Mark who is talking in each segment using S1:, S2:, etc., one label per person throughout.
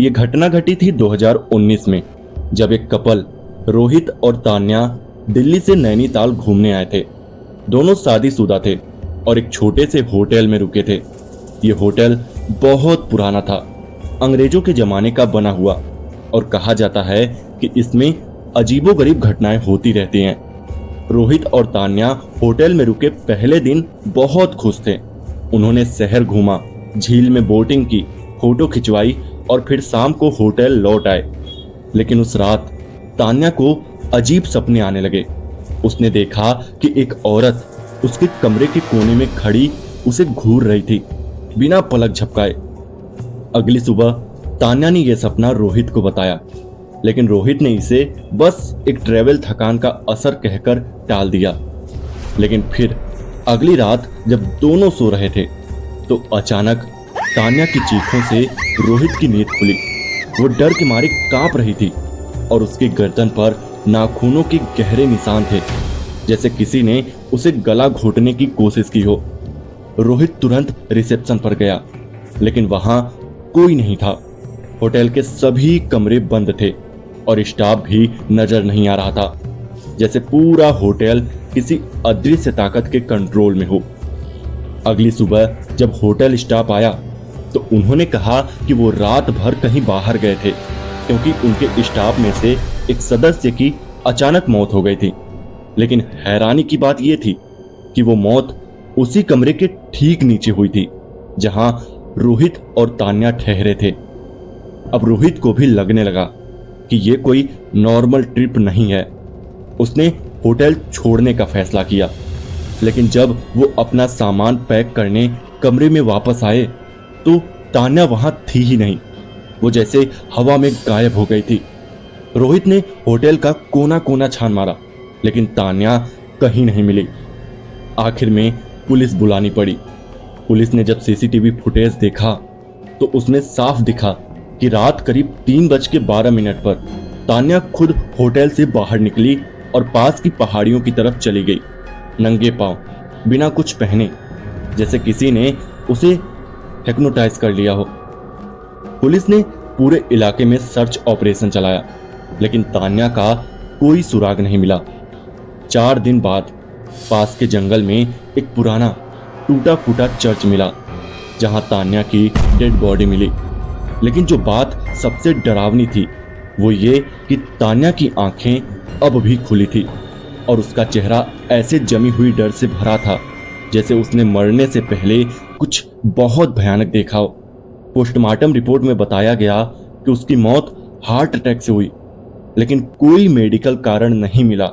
S1: ये घटना घटी थी 2019 में, जब एक कपल रोहित और तान्या दिल्ली से नैनीताल घूमने आए थे। दोनों शादीशुदा थे और एक छोटे से होटल में रुके थे। ये होटल बहुत पुराना था, अंग्रेजों के जमाने का बना हुआ, और कहा जाता है कि इसमें अजीबोगरीब घटनाएं होती रहती हैं। रोहित और तान्या होटल में रुके पहले दिन बहुत खुश थे। उन्होंने शहर घूमा, झील में बोटिंग की, फोटो खिंचवाई और फिर शाम को होटल लौट आए। लेकिन उस रात तान्या को अजीब सपने आने लगे। उसने देखा कि एक औरत उसके कमरे के कोने में खड़ी उसे घूर रही थी, बिना पलक झपकाए। अगली सुबह तान्या ने यह सपना रोहित को बताया, लेकिन रोहित ने इसे बस एक ट्रेवल थकान का असर कहकर टाल दिया। लेकिन फिर अगली रात जब दोनों सो रहे थे तो अचानक तान्या की चीखों से रोहित की नींद खुली। वो डर के मारे कांप रही थी और उसकी गर्दन पर नाखूनों के गहरे निशान थे, जैसे किसी ने उसे गला घोटने की कोशिश की हो। रोहित तुरंत रिसेप्शन पर गया, लेकिन वहां कोई नहीं था। होटल के सभी कमरे बंद थे और स्टाफ भी नजर नहीं आ रहा था, जैसे पूरा होटल किसी अदृश्य ताकत के कंट्रोल में हो। अगली सुबह जब होटल स्टाफ आया तो उन्होंने कहा कि वो रात भर कहीं बाहर गए थे, क्योंकि उनके स्टाफ में से एक सदस्य की अचानक मौत हो गई थी। लेकिन हैरानी की बात यह थी कि वो मौत उसी कमरे के ठीक नीचे हुई थी जहां रोहित और तान्या ठहरे थे। अब रोहित को भी लगने लगा कि ये कोई नॉर्मल ट्रिप नहीं है। उसने होटल छोड़ने का फैसला किया, लेकिन जब वो अपना सामान पैक करने कमरे में वापस आए तो तान्या वहां थी ही नहीं। वो जैसे हवा में गायब हो गई थी। रोहित ने होटल का कोना कोना छान मारा, लेकिन तान्या कहीं नहीं मिली। आखिर में पुलिस बुलानी पड़ी। पुलिस ने जब सीसीटीवी फुटेज देखा तो उसमें साफ दिखा कि रात करीब 3:12 पर तान्या खुद होटल से बाहर निकली और पास की पहाड़ियों की तरफ चली गई, नंगे पांव, बिना कुछ पहने, जैसे किसी ने उसे हिप्नोटाइज कर लिया हो। पुलिस ने पूरे इलाके में सर्च ऑपरेशन चलाया, लेकिन तान्या का कोई सुराग नहीं मिला। 4 दिन बाद पास के जंगल में एक पुराना टूटा फूटा चर्च मिला, जहां तान्या की डेड बॉडी मिली। लेकिन जो बात सबसे डरावनी थी वो ये कि तान्या की आंखें अब भी खुली थी और उसका चेहरा ऐसे जमी हुई डर से भरा था जैसे उसने मरने से पहले कुछ बहुत भयानक देखा हो। पोस्टमार्टम रिपोर्ट में बताया गया कि उसकी मौत हार्ट अटैक से हुई, लेकिन कोई मेडिकल कारण नहीं मिला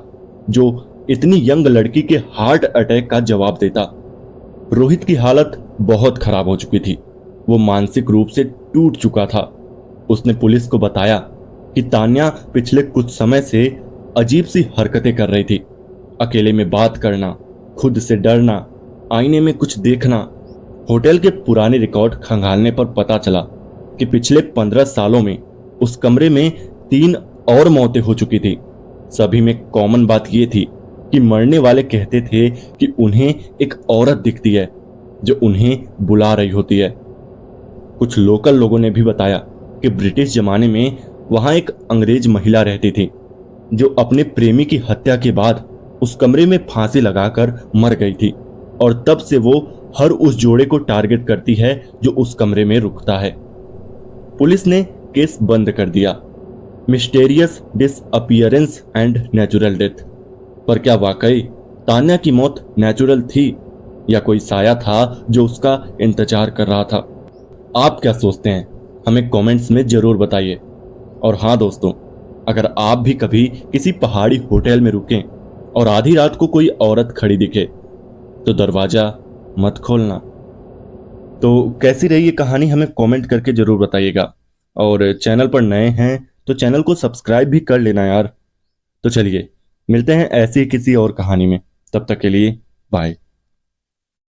S1: जो इतनी यंग लड़की के हार्ट अटैक का जवाब देता। रोहित की हालत बहुत खराब हो चुकी थी। वो मानसिक रूप से टूट चुका था। उसने पुलिस को बताया कि तान्या पिछले कुछ समय से अजीब सी हरकतें कर रही थी। अकेले में बात करना, खुद से डरना, आईने में कुछ देखना। होटल के पुराने रिकॉर्ड खंगालने पर पता चला कि पिछले 15 सालों में उस कमरे में 3 और मौतें हो चुकी थी। सभी में कॉमन बात यह थी कि मरने वाले कहते थे कि उन्हें एक औरत दिखती है जो उन्हें बुला रही होती है। कुछ लोकल लोगों ने भी बताया कि ब्रिटिश जमाने में वहां एक अंग्रेज महिला रहती थी जो अपने प्रेमी की हत्या के बाद उस कमरे में फांसी लगाकर मर गई थी, और तब से वो हर उस जोड़े को टारगेट करती है जो उस कमरे में रुकता है। पुलिस ने केस बंद कर दिया, mysterious disappearance and natural death. पर क्या वाकई तान्या की मौत नेचुरल थी या कोई साया था जो उसका इंतजार कर रहा था? आप क्या सोचते हैं? हमें कमेंट्स में जरूर बताइए। और हाँ दोस्तों, अगर आप भी कभी किसी पहाड़ी होटल में रुकें और आधी रात को कोई औरत खड़ी दिखे तो दरवाजा मत खोलना। तो कैसी रही ये कहानी हमें कमेंट करके जरूर बताइएगा, और चैनल पर नए हैं तो चैनल को सब्सक्राइब भी कर लेना यार। तो चलिए मिलते हैं ऐसी किसी और कहानी में, तब तक के लिए बाय।